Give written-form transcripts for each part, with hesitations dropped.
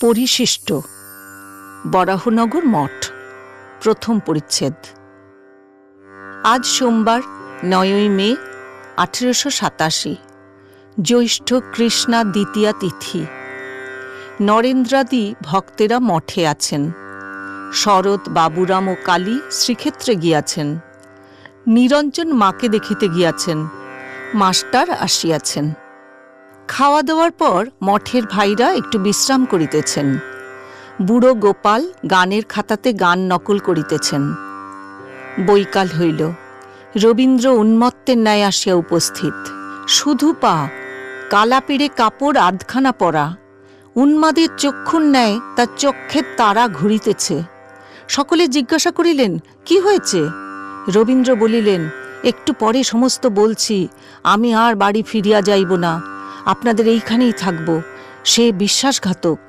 পরিশিষ্ট বরাহনগর মঠ প্রথম পরিচ্ছেদ। আজ সোমবার ৯ই মে ১৮৮৭, জ্যৈষ্ঠ কৃষ্ণা দ্বিতীয়া তিথি। নরেন্দ্রাদি ভক্তেরা মঠে আছেন। শরৎ, বাবুরাম ও কালী শ্রীক্ষেত্রে গিয়াছেন। নিরঞ্জন মাকে দেখিতে গিয়াছেন। মাস্টার আসিয়াছেন। খাওয়া দাওয়ার পর মঠের ভাইরা একটু বিশ্রাম করিতেছেন। বুড়ো গোপাল গানের খাতাতে গান নকল করিতেছেন। বৈকাল হইল। রবীন্দ্র উন্মত্তের ন্যায় আসিয়া উপস্থিত। শুধু পা, কালাপিড়ে কাপড় আধখানা পরা, উন্মাদের চক্ষুর ন্যায় তার চক্ষের তারা ঘুরিতেছে। সকলে জিজ্ঞাসা করিলেন, কি হয়েছে? রবীন্দ্র বলিলেন, একটু পরে সমস্ত বলছি, আমি আর বাড়ি ফিরিয়া যাইব না, আপনাদের এইখানেই থাকব। সে বিশ্বাসঘাতক।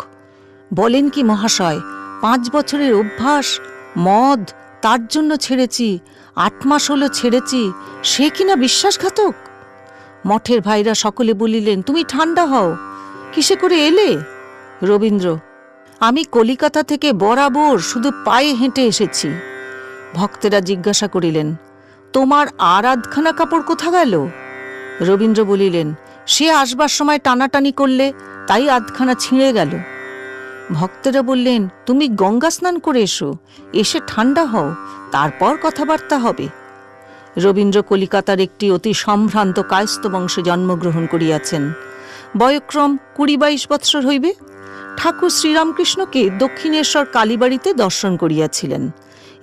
বলেন কি মহাশয়, 5 বছরের অভ্যাস, মদ, তার জন্য ছেড়েছি, 8 মাস হলো ছেড়েছি, সে কিনা বিশ্বাসঘাতক? মঠের ভাইরা সকলে বলিলেন, তুমি ঠান্ডা হও, কিসে করে এলে? রবীন্দ্র, আমি কলিকাতা থেকে বরাবর শুধু পায়ে হেঁটে এসেছি। ভক্তেরা জিজ্ঞাসা করিলেন, তোমার আর আধখানা কাপড় কোথা গেল? রবীন্দ্র বলিলেন, সে আসবার সময় টানাটানি করলে, তাই আধখানা ছিঁড়ে গেল। ভক্তেরা বললেন, তুমি গঙ্গা স্নান করে এসো, এসে ঠান্ডা হও, তারপর কথাবার্তা হবে। রবীন্দ্র কলিকাতার একটি অতি সম্ভ্রান্ত কায়স্থ বংশে জন্মগ্রহণ করিয়াছেন। বয়ক্রম 20-22 বৎসর হইবে। ঠাকুর শ্রীরামকৃষ্ণকে দক্ষিণেশ্বর কালীবাড়িতে দর্শন করিয়াছিলেন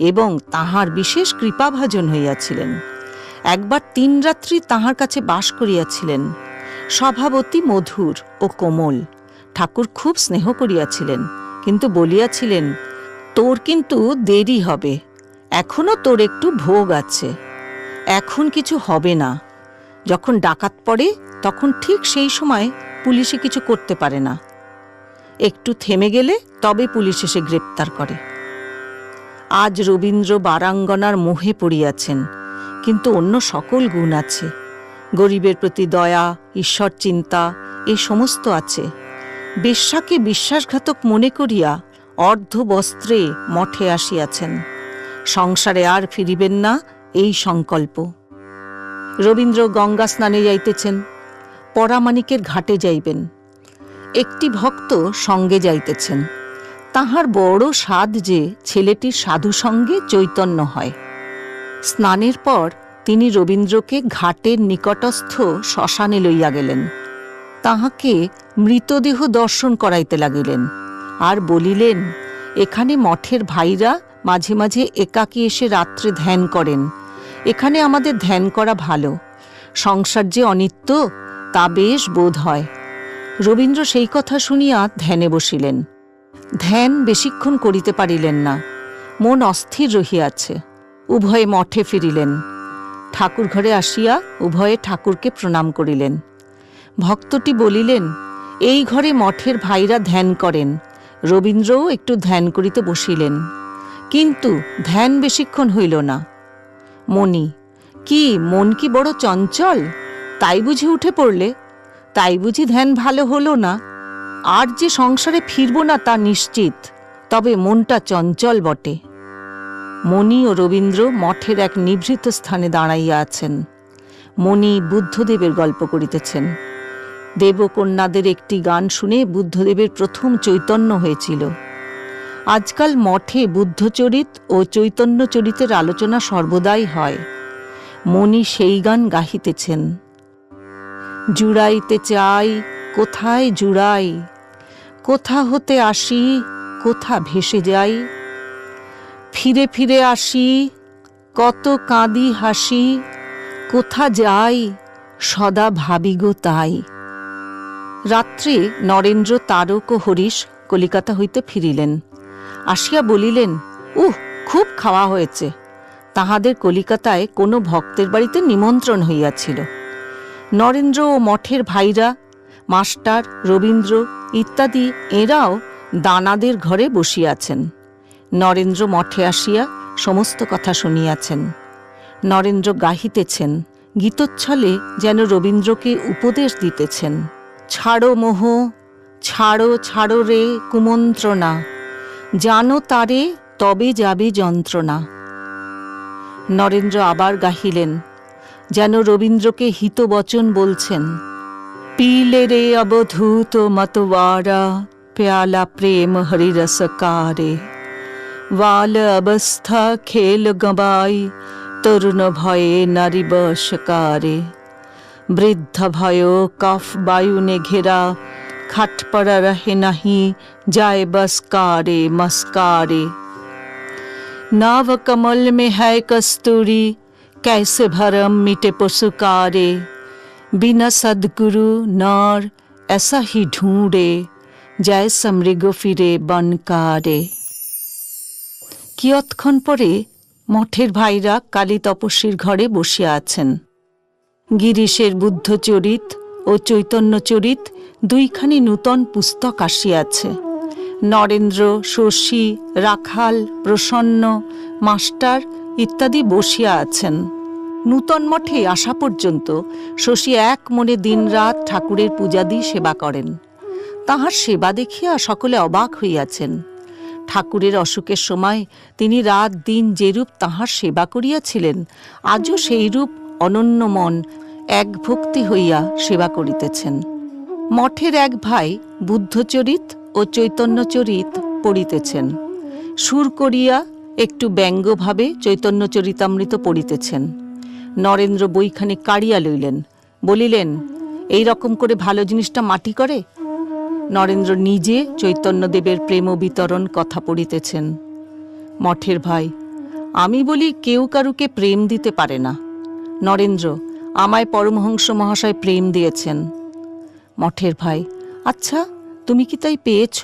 এবং তাহার বিশেষ কৃপাভাজন হইয়াছিলেন। একবার 3 রাত্রি তাহার কাছে বাস করিয়াছিলেন। স্বভাবতী মধুর ও কোমল। ঠাকুর খুব স্নেহ করিয়াছিলেন, কিন্তু বলিয়াছিলেন, তোর কিন্তু দেরি হবে, এখনো তোর একটু ভোগ আছে, এখন কিছু হবে না। যখন ডাকাত পড়ে তখন ঠিক সেই সময় পুলিশে কিছু করতে পারে না। একটু থেমে গেলে তবে পুলিশ এসে গ্রেপ্তার করে। আজ রবীন্দ্র বারাঙ্গনার মোহে পড়িয়াছেন, কিন্তু অন্য সকল গুণ আছে। গরিবের প্রতি দয়া, ঈশ্বর চিন্তা, এই সমস্ত আছে। বেশ্যাকে বিশ্বাসঘাতক মনে করিয়া অর্ধ বস্ত্রে মঠে আসিয়াছেন। সংসারে আর ফিরিবেন না, এই সংকল্প। রবীন্দ্র গঙ্গা স্নানে যাইতেছেন। পরামানিকের ঘাটে যাইবেন। একটি ভক্ত সঙ্গে যাইতেছেন। তাহার বড় সাধ যে ছেলেটির সাধু সঙ্গে চৈতন্য হয়। স্নানের পর তিনি রবীন্দ্রকে ঘাটের নিকটস্থ শ্মশানে লইয়া গেলেন। তাহাকে মৃতদেহ দর্শন করাইতে লাগিলেন আর বলিলেন, এখানে মঠের ভাইরা মাঝে মাঝে একাকী এসে রাত্রে ধ্যান করেন। এখানে আমাদের ধ্যান করা ভালো। সংসার যে অনিত্য, তা বেশ বোধ হয়। রবীন্দ্র সেই কথা শুনিয়া ধ্যানে বসিলেন। ধ্যান বেশিক্ষণ করিতে পারিলেন না, মন অস্থির রহিয়াছে। উভয়ে মঠে ফিরিলেন। ঠাকুর ঘরে আসিয়া উভয়ে ঠাকুরকে প্রণাম করিলেন। ভক্তটি বলিলেন, এই ঘরে মঠের ভাইরা ধ্যান করেন। রবীন্দ্রও একটু ধ্যান করিতে বসিলেন, কিন্তু ধ্যান বেশিক্ষণ হইল না। মনি, কি মন কি বড় চঞ্চল? তাই বুঝি উঠে পড়লে? তাই বুঝি ধ্যান ভালো হলো না? আর যে সংসারে ফিরব না তা নিশ্চিত, তবে মনটা চঞ্চল বটে। মণি ও রবীন্দ্র মঠের এক নিভৃত স্থানে দাঁড়াইয়া আছেন। মণি বুদ্ধদেবের গল্প করিতেছেন। দেবকন্যাদের একটি গান শুনে বুদ্ধদেবের প্রথম চৈতন্য হয়েছিল। আজকাল মঠে বুদ্ধচরিত ও চৈতন্যচরিতের আলোচনা সর্বদাই হয়। মণি সেই গান গাহিতেছেন। জুড়াইতে চাই, কোথায় জুড়াই, কোথা হতে আসি, কোথা ভেসে যাই, ফিরে ফিরে আসি, কত কাঁদি হাসি, কোথা যাই, সদা ভাবি গো তাই। রাত্রে নরেন্দ্র, তারক ও হরিশ কলিকাতা হইতে ফিরিলেন। আসিয়া বলিলেন, খুব খাওয়া হয়েছে। তাহাদের কলিকাতায় কোনো ভক্তের বাড়িতে নিমন্ত্রণ হইয়াছিল। নরেন্দ্র ও মঠের ভাইরা, মাস্টার, রবীন্দ্র ইত্যাদি এরাও দানাদের ঘরে বসিয়াছেন। নরেন্দ্র মঠে আসিয়া সমস্ত কথা শুনিয়াছেন। নরেন্দ্র গাহিতেছেন, গীতচ্ছলে যেন রবীন্দ্রকে উপদেশ দিতেছেন। ছাড়ো মোহ, ছাড়ো ছাড়ো রে কুমন্ত্রণা, জানো তারে তবে যাবে যন্ত্রণা। নরেন্দ্র আবার গাহিলেন, যেন রবীন্দ্রকে হিতবচন বলছেন। पीले रे अवधूत मतवारा, प्याला प्रेम हरिरसकारे, वाल अवस्था खेल गवाई, तरुण भये नारी बशकारे। वृद्ध भयो कफ वायु ने घेरा, खट पर रहे नहीं जाए बसकारे मस्कारे। नाव कमल में है कस्तूरी, कैसे भरम मिटे पशुकारे। बिना सदगुरु नर ऐसा ही ढूंढे, जैसा मृग फिरे बनकारे। কিয়ৎক্ষণ পরে মঠের ভাইরা কালী তপস্বীর ঘরে বসিয়া আছেন। গিরিশের বুদ্ধচরিত ও চৈতন্যচরিত দুইখানি নূতন পুস্তক আসিয়াছে। নরেন্দ্র, শশী, রাখাল, প্রসন্ন, মাস্টার ইত্যাদি বসিয়া আছেন। নূতন মঠে আসা পর্যন্ত শশী এক মনে দিনরাত ঠাকুরের পূজাদি সেবা করেন। তাহার সেবা দেখিয়া সকলে অবাক হইয়াছেন। ঠাকুরের অসুখের সময় তিনি রাত দিন যেরূপ তাহার সেবা করিয়াছিলেন, আজও সেইরূপ অনন্য মন এক ভক্তি হইয়া সেবা করিতেছেন। মঠের এক ভাই বুদ্ধচরিত ও চৈতন্যচরিত পড়িতেছেন। সুর করিয়া একটু ব্যঙ্গভাবে চৈতন্যচরিতামৃত পড়িতেছেন। নরেন্দ্র বইখানি কাড়িয়া লইলেন, বলিলেন, এই রকম করে ভালো জিনিসটা মাটি করে? নরেন্দ্র নিজে চৈতন্যদেবের প্রেম বিতরণ কথা পড়িতেছেন। মঠের ভাই, আমি বলি কেউ কারুকে প্রেম দিতে পারে না। নরেন্দ্র, আমায় পরমহংস মহাশয় প্রেম দিয়েছেন। মঠের ভাই, আচ্ছা তুমি কি তাই পেয়েছ?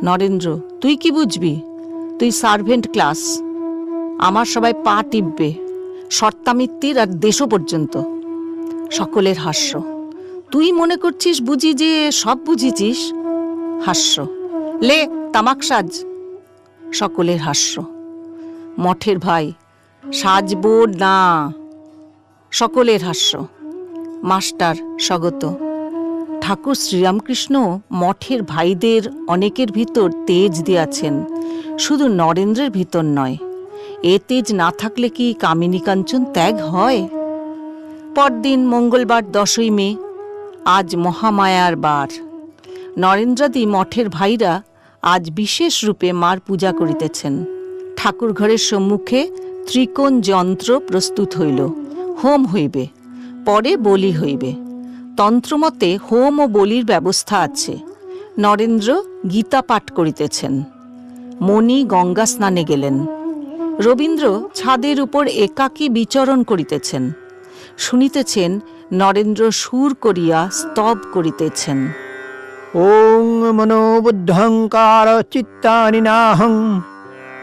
নরেন্দ্র, তুই কি বুঝবি? তুই সার্ভেন্ট ক্লাস, আমার সবাই পা টিপবে, শর্তামিত্তির আর দেশও পর্যন্ত। সকলের হাস্য। তুই মনে করছিস বুঝি যে সব বুঝিছিস? হাস্য। লে তামাক সাজ। সকলের হাস্য। মঠের ভাই, সাজবো না। সকলের হাস্য। মাস্টার স্বগত। ঠাকুর শ্রীরামকৃষ্ণ মঠের ভাইদের অনেকের ভিতর তেজ দিয়াছেন, শুধু নরেন্দ্রের ভিতর নয়। এ তেজ না থাকলে কি কামিনী কাঞ্চন ত্যাগ হয়? পরদিন মঙ্গলবার 10ই মে, আজ মহামায়ার বার। নরেন্দ্রাদি মঠের ভাইরা আজ বিশেষ রূপে মার পূজা করিতেছেন। ঠাকুর ঘরের সম্মুখে ত্রিকোণ যন্ত্র প্রস্তুত হইল। হোম হইবে, পরে বলি হইবে। তন্ত্রমতে হোম ও বলির ব্যবস্থা আছে। নরেন্দ্র গীতা পাঠ করিতেছেন। মণি গঙ্গা স্নানে গেলেন। রবীন্দ্র ছাদের উপর একাকী বিচরণ করিতেছেন। শুনিতেছেন নরেন্দ্র সুর করিয়া স্তব করিতেছেন। ওং মনোবুদ্ধঙ্কার চিত্তানি নাহং,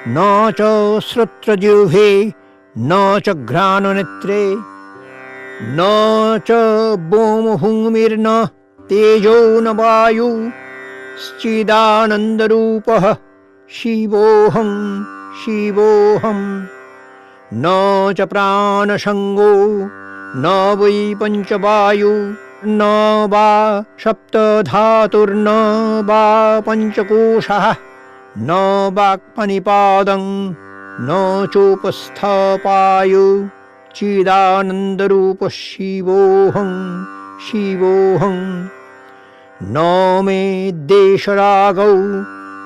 ন চ শ্রোত্রজিহ্বে ন চ ঘ্রাণনেত্রে, ন চ ব্যোমভূমির্ন তেজো ন বায়ু, শ্চিদানন্দরূপঃ শিবোহং শিবোহং। ন চ প্রাণসঙ্গো ন বৈ পঞ্চবায়ু, ন বা সপ্তধাতুর্ন বা পঞ্চকোশঃ, ন বাক্পনিপাদং ন চোপস্থপায়ু, চিদানন্দরূপ শিবোহং শিবোহং। ন মে দেশরাগৌ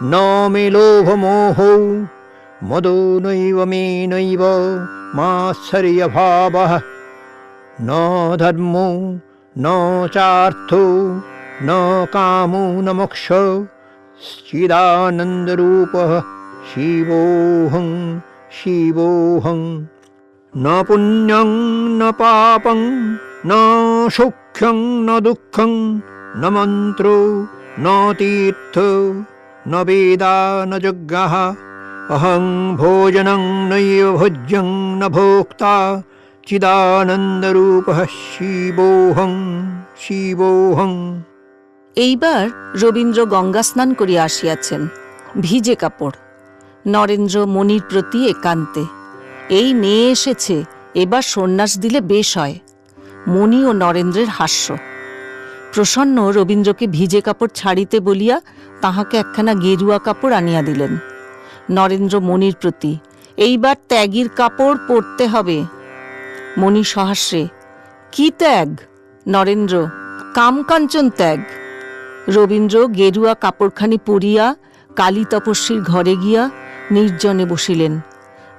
ন মে লোভমোহৌ, মদো নৈব মে নৈব মাৎসর্যভাবঃ। ন ধর্মো ন চার্থো ন কামো ন মোক্ষ, চিদানন্দরূপঃ শিবোহং শিবোহং। ন পুণ্যং ন পাপং ন সৌখ্যং ন দুঃখং, ন মন্ত্রো ন তীর্থ ন বেদা ন যজ্ঞঃ। অহং ভোজনং নৈব ভোজ্যং ন ভোক্তা, চিদানন্দরূপঃ শিবোহং শিবোহং। এইবার রবীন্দ্র গঙ্গা স্নান করিয়া আসিয়াছেন, ভিজে কাপড়। নরেন্দ্র মণির প্রতি একান্তে, এই মেয়ে এসেছে, এবার সন্ন্যাস দিলে বেশ হয়। মণি ও নরেন্দ্রের হাস্য। প্রসন্ন রবীন্দ্রকে ভিজে কাপড় ছাড়িতে বলিয়া তাহাকে একখানা গেরুয়া কাপড় আনিয়া দিলেন। নরেন্দ্র মণির প্রতি, এইবার ত্যাগীর কাপড় পরতে হবে। মণি সহাস্যে, কি ত্যাগ? নরেন্দ্র, কামকাঞ্চন ত্যাগ। রবীন্দ্র গেরুয়া কাপড়খানি পরিয়া কালী তপস্বীর ঘরে গিয়া নির্জনে বসিলেন,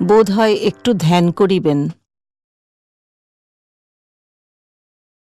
বোধ হয় একটু ধ্যান করিবেন।